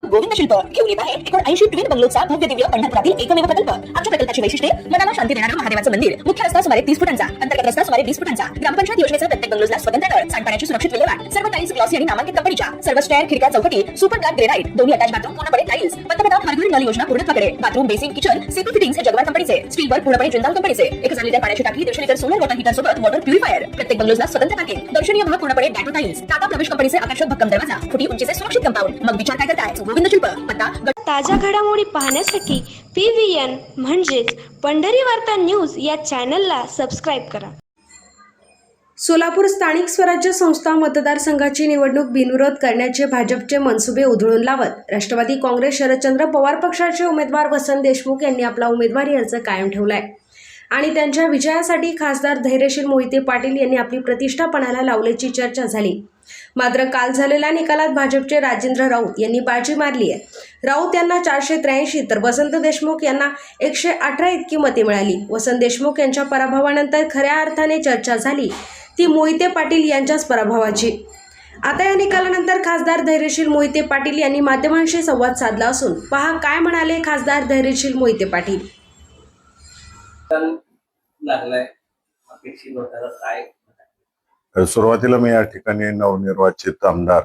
गोविंद शिल्प घेऊन येत आहे 80 ट्विन बंगलोचा भव्य दिव्य पंढरपुरातील एकमेव प्रकल्प। आमच्या प्रकल्पाची वैशिष्ट्ये मनाला शांती देणारं महादेवाचं मंदिर, मुख्य रस्ता सुमारे 30 फुटांचा, अंतर्गत रस्ता सुमारे 20 फुटांचा, ग्रामपंचायत योजनेचा प्रत्येक बंगलोजला स्वतंत्र नळ, सांडपाण्याची सुरक्षित विल्हेवाट, सर्व टाइल्स ग्लॉसी आणि नामांकित कंपनीच्या, सर्व स्टेअर, खिडक्या, चौकटी सुपर ब्लॅक ग्रेनाइट, दोन्ही अटॅच बाथरूम पूर्णपणे टाइल्स, पंतप्रधान हर घर नल योजना पूर्णत्वाकडे, bathroom basin kitchen CP fittings हे जगवार कंपनीचे, स्टीलवर पूर्णपणे जिंदाल कंपनीचे, 1000 लिटर पाण्याची टाकी, 150 लिटर सोलर वॉटर हीटर सोबत वॉटर प्युरिफायर, प्रत्येक बंगलोजला स्वतंत्र पार्किंग, दर्शनीय भाग पूर्णपणे डॅटो टाइल्स, टाटा प्रवेश कंपनीचे आकर्षक भक्कम दरवाजा, फुटी उंचीचे सुरक्षित कंपाऊंड। मग विचार काय करताय? गोविंद शिल्प पत्ता। ताज्या घडामोडी पाहण्यासाठी PVN म्हणजेच पंढरी वार्ता न्यूज या चॅनलला सबस्क्राईब करा। सोलापूर स्थानिक स्वराज्य संस्था मतदारसंघाची निवडणूक बिनविरोध करण्याचे भाजपचे मनसुबे उधळून लावत राष्ट्रवादी काँग्रेस शरदचंद्र पवार पक्षाचे उमेदवार वसंत देशमुख यांनी आपला उमेदवारी अर्ज कायम ठेवलाय आणि त्यांच्या विजयासाठी खासदार धैर्यशील मोहिते पाटील यांनी आपली प्रतिष्ठा पणाला लावल्याची चर्चा झाली। मात्र काल झालेल्या निकालात भाजपचे राजेंद्र राऊत यांनी बाजी मारली आहे। राऊत यांना 483 तर वसंत देशमुख यांना 118 इतकी मते मिळाली। वसंत देशमुख यांच्या पराभवानंतर खऱ्या अर्थाने चर्चा झाली ती मोहिते पाटील यांच्याच पराभवाची। आता या निकालानंतर खासदार धैर्यशील मोहिते पाटील यांनी माध्यमांशी संवाद साधला असून पहा काय म्हणाले खासदार धैर्यशील मोहिते पाटील। सुरुवातीला मी या ठिकाणी नवनिर्वाचित आमदार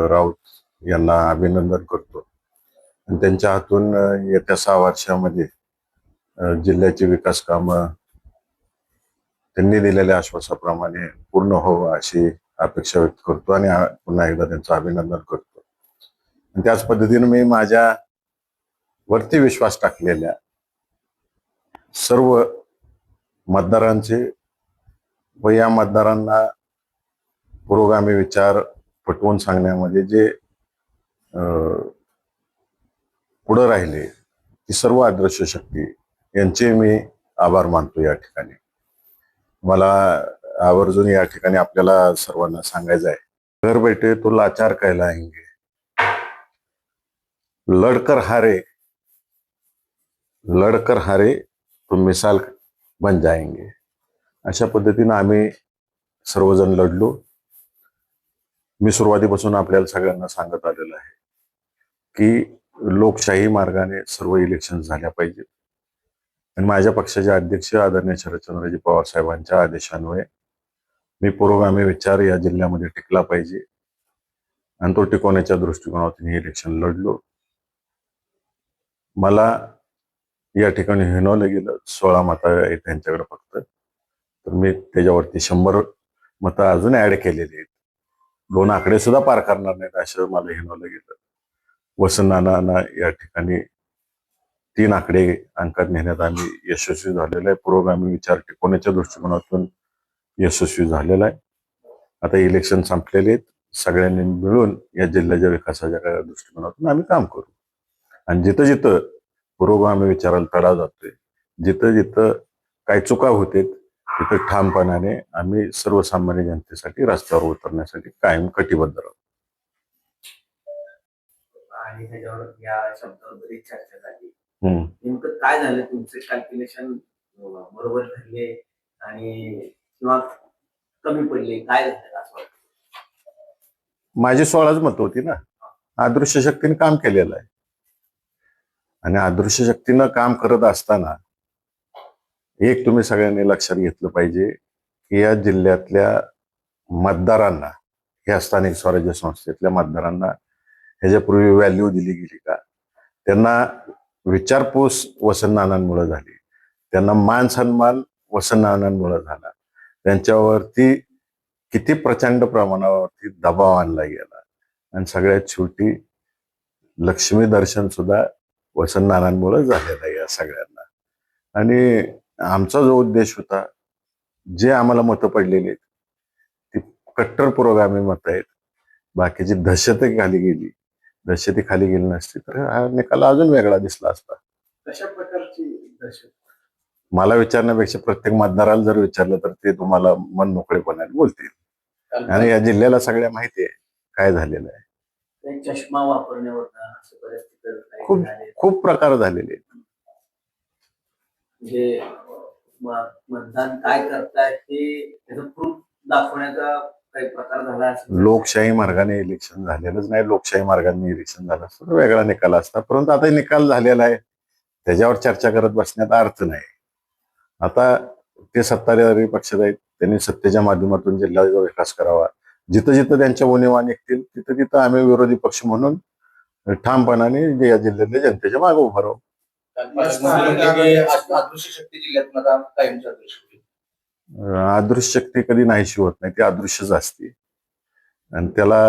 राऊत यांना अभिनंदन करतो आणि त्यांच्या हातून येत्या 6 वर्षामध्ये जिल्ह्याची विकास कामं त्यांनी दिलेल्या आश्वासाप्रमाणे पूर्ण व्हावं अशी अपेक्षा व्यक्त करतो आणि पुन्हा एकदा त्यांचं अभिनंदन करतो। आणि त्याच पद्धतीने मी माझ्या वरती विश्वास टाकलेल्या सर्व मतदारांचे व या मतदारांना पुरोगामी विचार पटवून सांगण्यामध्ये जे पुढे राहिले ती सर्व अदृश्य शक्ती यांचे मी आभार मानतो। या ठिकाणी मला आवर्जून या ठिकाणी आपल्याला सर्वांना सांगायचं आहे, घर बैठे तो लाचार कहलाएंगे, लड़कर हारे तो मिसाल बन जाएंगे। अशा पद्धतीने आम्ही सर्वजण लढलो। मी सुरुवातीपासून आपल्याला सगळ्यांना सांगत आलेलं आहे की लोकशाही मार्गाने सर्व इलेक्शन झाल्या पाहिजेत आणि माझ्या पक्षाचे अध्यक्ष आदरणीय शरदचंद्रजी पवार साहेबांच्या आदेशान्वये मी पुरोगामी विचार या जिल्ह्यामध्ये टिकला पाहिजे आणि तो टिकवण्याच्या दृष्टिकोनातून हे इलेक्शन लढलो। मला या ठिकाणी हिणवलं गेलं, 16 मतं आहेत त्यांच्याकडे फक्त, तर मी त्याच्यावरती 100 मतं अजून ऍड केलेली आहेत। 2 आकडे सुद्धा पार करणार नाहीत असं मला हिणवलं गेलं। वसंत नानांना या ठिकाणी 3 आकडे अंकात नेण्यात आम्ही यशस्वी झालेलं आहे। पुरोगामी विचार टिकवण्याच्या दृष्टिकोनातून यशस्वी झालेला आहे। आता इलेक्शन संपलेले आहेत, सगळ्यांनी मिळून या जिल्ह्याच्या विकासाच्या दृष्टिकोनातून आम्ही काम करू आणि जिथं जिथं पुरोगामी विचाराला तडा जातोय, जिथं जिथं काही चुका होते तिथं ठामपणाने आम्ही सर्वसामान्य जनतेसाठी रस्त्यावर उतरण्यासाठी कायम कटिबद्ध राहू। आणि त्याच्यावर या शब्दावर बरीच चर्चा झाली, नेमकं काय झालं? तुमचे कॅल्क्युलेशन बरोबर ठरले आणि किंवा कमी पडले, काय झालं असं वाटतं? माझी 16च मतं होती ना। अदृश्य शक्तीने काम केलेलं आहे आणि अदृश्य शक्तीनं काम करत असताना एक तुम्ही सगळ्यांनी लक्षात घेतलं पाहिजे की या जिल्ह्यातल्या मतदारांना, या स्थानिक स्वराज्य संस्थेतल्या मतदारांना ह्याच्यापूर्वी व्हॅल्यू दिली गेली का? त्यांना विचारपूस वसंत नानांमुळे झाली, त्यांना मान सन्मान वसंत नानांमुळे झाला, त्यांच्यावरती किती प्रचंड प्रमाणावरती दबाव आणला गेला आणि सगळ्यात शेवटी लक्ष्मी दर्शन सुद्धा वसंत नानांमुळे झालेलं आहे या सगळ्यांना। आणि आमचा जो उद्देश होता, जे आम्हाला मतं पडलेली आहेत ती कट्टर पुरोगामी मतं आहेत, बाकीची दहशत खाली गेली नसती तर हा निकाल अजून वेगळा दिसला असता। कशा प्रकारची दहशत? मला विचारण्यापेक्षा प्रत्येक मतदाराला जर विचारलं तर ते तुम्हाला मन मोकळेपणाने बोलतील आणि या जिल्ह्याला सगळ्या माहिती आहे काय झालेलं आहे। चष्मा वापरण्यावर खूप प्रकार झालेले आहेत। म्हणजे मतदान काय करताय हे त्याचं प्रूफ दाखवण्याचा काही प्रकार झाला असेल? लोकशाही मार्गाने इलेक्शन झालेलंच नाही. लोकशाही मार्गाने इलेक्शन झालं असतं तर वेगळा निकाल असता, परंतु आता निकाल झालेला आहे, त्याच्यावर चर्चा करत बसण्यात अर्थ नाही. आता ते सत्ताधारी पक्षात आहेत, त्यांनी सत्तेच्या माध्यमातून जिल्ह्याचा विकास करावा. जिथं जिथं त्यांच्या उणीवा निघतील तिथं तिथं आम्ही विरोधी पक्ष म्हणून ठामपणाने या जिल्ह्यातल्या जनतेच्या मागे उभं राहू. अदृश्य शक्ती जिल्ह्यात आता कायमची अदृश्य होती. अदृश्य शक्ती कधी नाहीशी होत नाही, ती अदृश्यच असते. आणि त्याला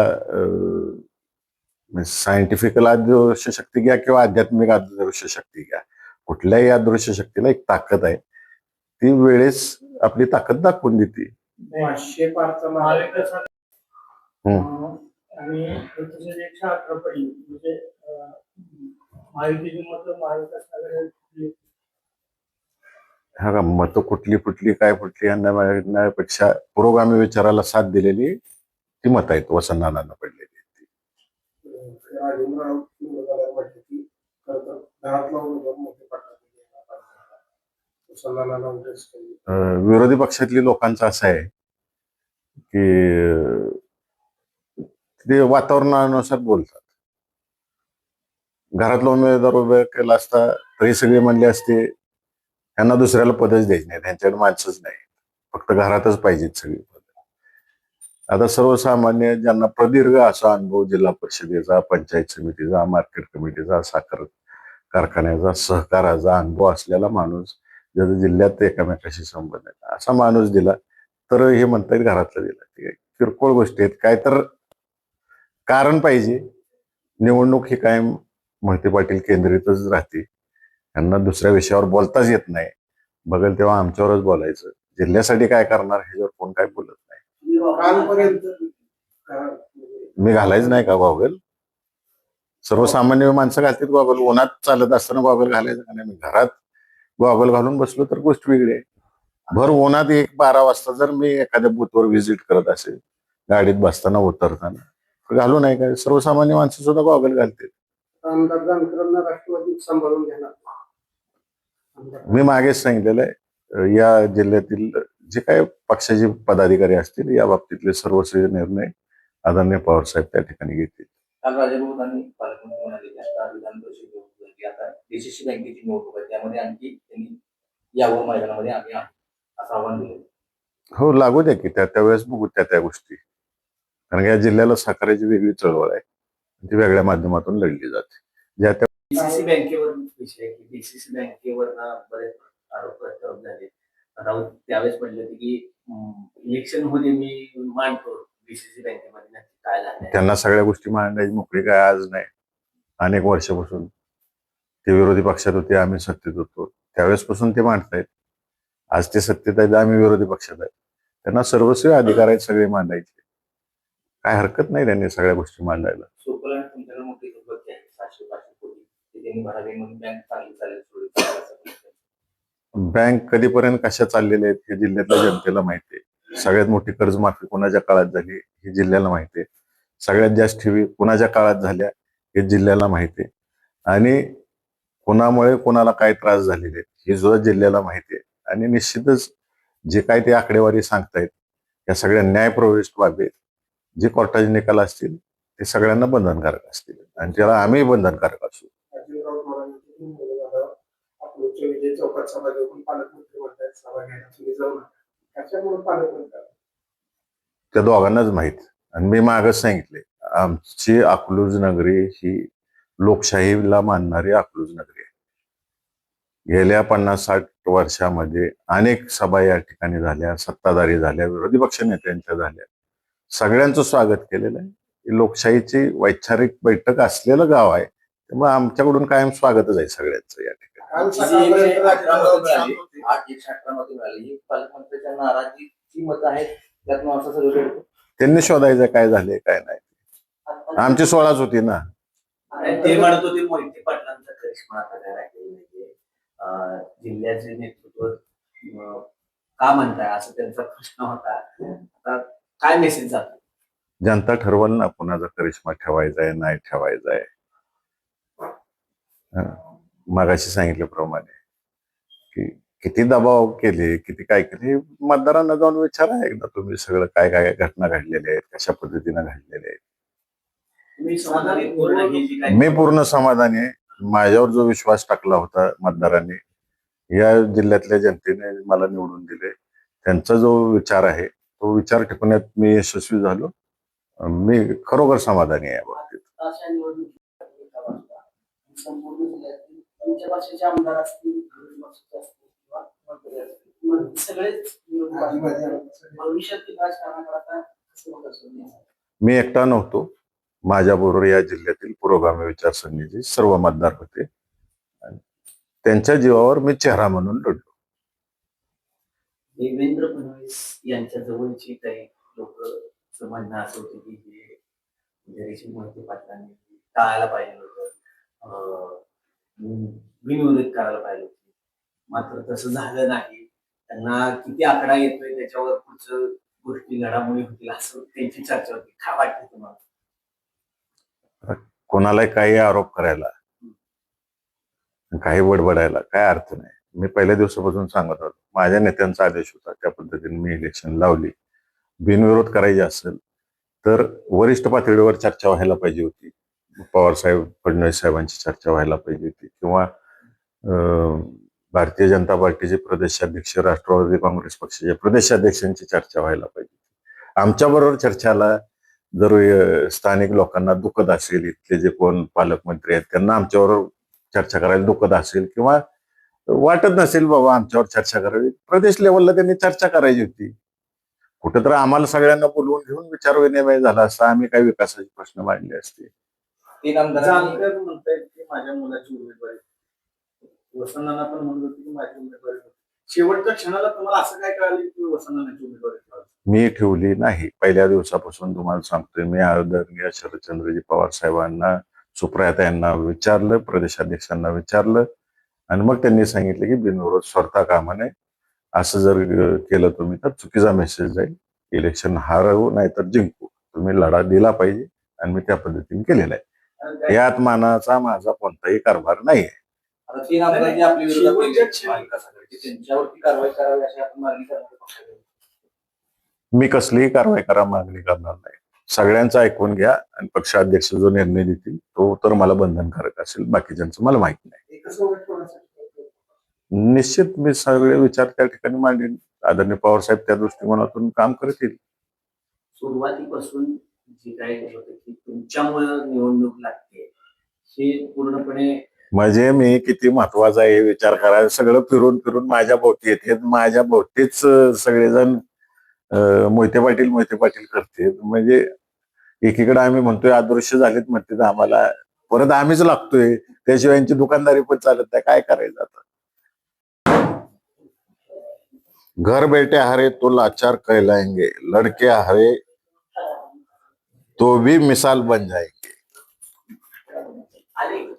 सायंटिफिकल अदृश्य शक्ती घ्या किंवा आध्यात्मिक अदृश्य शक्ती घ्या, कुठल्याही अदृश्य शक्तीला एक ताकद आहे, ती वेळेस आपली ताकद दाखवून देते. 500 पारचा महाविकास आणि 118 पडली म्हणजे महायुतीची मतं महाविकास आघाडी हा का मतं कुठली फुटली काय फुटली यांना मागण्यापेक्षा पुरोगामी विचाराला साथ दिलेली ती मतं आहेत वसंतनानांना पडलेली. राजेंद्र म्हटलं की खरं तर घरातला उमेदवार मोठे पाठवले विरोधी पक्षातली लोकांचं असं आहे की ते वातावरणानुसार बोलतात. घरातला उमेदवार उभा केला असता तरी सगळे म्हणले असते त्यांना दुसऱ्याला पदच द्यायची नाही, त्यांच्याकडे माणसंच नाही, फक्त घरातच पाहिजेत सगळी पद. आता सर्वसामान्य ज्यांना प्रदीर्घ असा अनुभव जिल्हा परिषदेचा, पंचायत समितीचा, मार्केट कमिटीचा, साखर कारखान्याचा, सहकाराचा अनुभव असलेला माणूस, ज्याचा जिल्ह्यात एकमेकाशी संबंध आहे, असा माणूस दिला तर हे म्हणता येईल घरातला दिला. ठीक आहे, किरकोळ गोष्टी आहेत, काय तर कारण पाहिजे. निवडणूक ही कायम मोहिते पाटील केंद्रितच राहते, त्यांना दुसऱ्या विषयावर बोलताच येत नाही. बघेल तेव्हा आमच्यावरच बोलायचं, जिल्ह्यासाठी काय करणार ह्याच्यावर कोण काय बोलत नाही. मी घालायच नाही का गॉगल? सर्वसामान्य माणसं घालतात गॉगल, उन्हात चालत असताना गॉगल घालायचं का नाही? मी घरात गॉगल घालून बसलो तर गोष्ट वेगळी आहे. भर उन्हात 1-12 वाजता जर मी एखाद्या बूथवर व्हिजिट करत असेल, गाडीत बसताना उतरताना, घालू नाही का? सर्वसामान्य माणसं सुद्धा गॉगल घालतात. आमदार जानकरांना राष्ट्रवादी सांभाळून घेणार. मी मागेच सांगितलेलं आहे, या जिल्ह्यातील जे काही पक्षाचे पदाधिकारी असतील या बाबतीतले सर्वस्वी निर्णय आदरणीय पवार साहेब त्या ठिकाणी घेतील. काल राजाभाऊंनी पालकमंत्री म्हणाले की आता विधान परिषद निवडणूक झाली, आता डीसीसी बँकेची निवडणूक आहे, त्यामध्ये आणखी त्यांनी यावं मैदानामध्ये आम्ही असं आव्हान दिलं. हो, लागू द्या की त्यावेळेस बघू त्या गोष्टी. कारण या जिल्ह्याला साकारायची वेगळी चळवळ आहे, ती वेगळ्या माध्यमातून लढली जाते. ज्या त्या डीसीसी बँकेवर विषय की डीसीसी बँकेवर बरेच आरोप प्रत्यारोप झाले. राऊत त्यावेळेस म्हणले होते की इलेक्शन मध्ये मी मांडतो डीसीसी बँकेमध्ये नक्की काय झालं. त्यांना सगळ्या गोष्टी मांडायची मोकळी काय आज नाही, अनेक वर्षापासून ते विरोधी पक्षात होते, आम्ही सत्तेत होतो, त्यावेळेसपासून ते मांडतायत. आज ते सत्तेत आहेत, आम्ही विरोधी पक्षात आहेत, त्यांना सर्वस्वी अधिकार आहेत सगळे मांडायचे. काय हरकत नाही त्यांनी सगळ्या गोष्टी मांडायला. सुपरलँड तुमच्याकडे मोठी दुर्गती आहे, 700-500 कोटी ते त्यांनी भरावे म्हणून बँक चांगली चालेल. बँक कधीपर्यंत कशा चाललेल्या आहेत हे जिल्ह्यातल्या जनतेला माहिती आहे. सगळ्यात मोठी कर्जमाफी कोणाच्या काळात झाली हे जिल्ह्याला माहिती आहे. सगळ्यात जास्त ठेवी कोणाच्या काळात झाल्या हे जिल्ह्याला माहिती आहे. आणि कोणामुळे कोणाला काय त्रास झालेले आहेत हे सुद्धा जिल्ह्याला माहिती आहे. आणि निश्चितच जे काय ते आकडेवारी सांगतायत या सगळ्या न्यायप्रविष्ट बाबी आहेत. जे कोर्टाचे निकाल असतील ते सगळ्यांना बंधनकारक असतील आणि त्याला आम्ही बंधनकारक असू. विजय चौकात सभा घेऊन पालकमंत्री म्हणतात सभा घ्यायला तुम्ही जाऊ नका, त्याच्यामुळे पालकमंत्री त्या दोघांनाच माहित. आणि मी मागच सांगितले, आमची अकलूज नगरी ही लोकशाहीला मानणारी अकलूज नगरी आहे. गेल्या 50-60 वर्षामध्ये अनेक सभा या ठिकाणी झाल्या, सत्ताधारी झाल्या, विरोधी पक्ष नेत्यांच्या झाल्या, सगळ्यांचं स्वागत केलेलं आहे. लोकशाहीची वैचारिक बैठक असलेलं गाव आहे, त्यामुळे आमच्याकडून कायम स्वागतच आहे सगळ्यांचं या ठिकाणी. पालकमंत्र्यांच्या नाराजीची मतं आहेत, त्यातून असं सगळं त्यांनी शोधायचं काय झाले काय नाही. आमची 16च होती ना. ते म्हणत होते मोहिते पाटलांचा करिश्मा आता काय राहिलेला नाहीये, जिल्ह्याचे नेतृत्व का म्हणताय असं त्यांचा प्रश्न होता. आता काय मेसेज जातो? जनता ठरवल ना कुणाचा करिश्मा ठेवायचा आहे नाही ठेवायचा आहे. मागाशी सांगितल्याप्रमाणे की किती दबाव केले, किती काय केले, मतदारांना जाऊन विचारा एकदा तुम्ही सगळं काय काय घटना घडलेल्या आहेत, कशा पद्धतीनं घडलेल्या आहेत. तुम्ही समाधानी पूर्ण ही जी काही मी पूर्ण समाधानी आहे. माझ्यावर जो विश्वास टाकला होता मतदारांनी, या जिल्ह्यातल्या जनतेने मला निवडून दिले, त्यांचा जो विचार आहे तो विचार टिकवण्यात मी यशस्वी झालो. मी खरोखर समाधानी आहे या बाबतीत. अशा निवडणुकीत एका बाजूला संपूर्ण जिल्ह्यातील तुमच्या भाषेचे आमदार असतील, विरोधी पक्षाचे असतील किंवा मंत्री असतील, मग सगळेच भविष्यातील राजकारणाकडे आता कसं बघत असेल? मी एकटा नव्हतो. माझ्याबरोबर या जिल्ह्यातील पुरोगामी विचारसरणीचे सर्व मतदार होते. आणि त्यांच्या जीवावर मी चेहरा म्हणून लढलो. देवेंद्र फडणवीस यांच्या जवळची काही लोक म्हणणं असं होतं की हे रेशीम मोहिते पाटलांनी टाळायला पाहिजे होतं, बिनविरोध करायला पाहिजे होते, मात्र तसं झालं नाही. त्यांना किती आकडा येतोय त्याच्यावर पुढचं गोष्टी घडामोडी होतील असं त्यांची चर्चा होती. काय वाटतं तुम्हाला? कोणालाही काही आरोप करायला, काही बडबडायला काय अर्थ नाही. मी पहिल्या दिवसापासून सांगत होतो, माझ्या नेत्यांचा आदेश होता, त्या पद्धतीने मी इलेक्शन लावली. बिनविरोध करायची असेल तर वरिष्ठ पातळीवर चर्चा व्हायला पाहिजे होती. पवार साहेब, फडणवीस साहेबांची चर्चा व्हायला पाहिजे होती, किंवा भारतीय जनता पार्टीचे प्रदेशाध्यक्ष, राष्ट्रवादी काँग्रेस पक्षाचे प्रदेशाध्यक्षांची चर्चा व्हायला पाहिजे. आमच्याबरोबर चर्चाला जर स्थानिक लोकांना दुखत असेल, इथले जे कोण पालकमंत्री आहेत त्यांना आमच्याबरोबर चर्चा करायला दुखत असेल, किंवा वाटत नसेल बाबा आमच्यावर चर्चा करावी, प्रदेश लेवलला त्यांनी चर्चा करायची होती. कुठेतरी आम्हाला सगळ्यांना बोलवून घेऊन विचारविनिमय झाला असता, आम्ही काही विकासाचे प्रश्न मांडले असते. तीन आमदारांनी जानकर म्हणतायत की माझ्या मुलाची उमेदवारी, वसंतांना पण म्हणत होती की माझी उमेदवारी होती. शेवटच्या क्षणाला तुम्हाला असं काय कळालं की वसंतांची उमेदवारी ठेवावी? मी ठेवली नाही. पहिल्या दिवसापासून तुम्हाला सांगतोय, मी आदरणीय शरदचंद्रजी पवार साहेबांना, सुप्रियाताई यांना विचारलं, प्रदेशाध्यक्षांना विचारलं, आणि मग त्यांनी सांगितलं की बिनविरोध स्वतः कामा नये. असं जर केलं तुम्ही तर चुकीचा मेसेज जाईल. इलेक्शन हारवू नाही तर जिंकू, तुम्ही लढा दिला पाहिजे, आणि मी त्या पद्धतीने केलेला आहे. यात मानाचा माझा कोणताही कारभार नाही. आता तीन आमदारांनी आपल्या विरोधात शेवटच्या केली. क्षणी- महाविकास आघाडीची, त्यांच्यावरती कारवाई करावी अशी आपण मागणी करतो पक्षाकडे. मी कसलीही कारवाई करा मागणी करणार नाही. सगळ्यांचं ऐकून घ्या, आणि पक्षाध्यक्ष जो निर्णय देतील तो तर मला बंधनकारक असेल, बाकीच्यांचं मला माहित नाही. एकसोबत कोणासाठी? निश्चित मी सगळे विचार त्या ठिकाणी मांडेन. आदरणीय पवार साहेब त्या दृष्टिकोनातून काम करतील. सुरुवातीपासून जे काही होतं की तुमच्यामुळं निवडणूक लागते हे पूर्णपणे म्हणजे मी किती महत्वाचा आहे हे विचार करायला सगळं फिरून फिरून माझ्या भोवती येते. माझ्या भोवतीच सगळेजण मोहिते पाटील करते. म्हणजे एकीकडे आम्ही म्हणतोय अदृश्य झालेत म्हणते, आम्हाला परत आम्हीच लागतोय, त्याशिवाय यांची दुकानदारी पण चालत नाही. काय करायचं आता? घर बैठे हारे तो लाचार कहलाएंगे, लड़के हारे तो भी मिसाल बन जाएंगे. आणि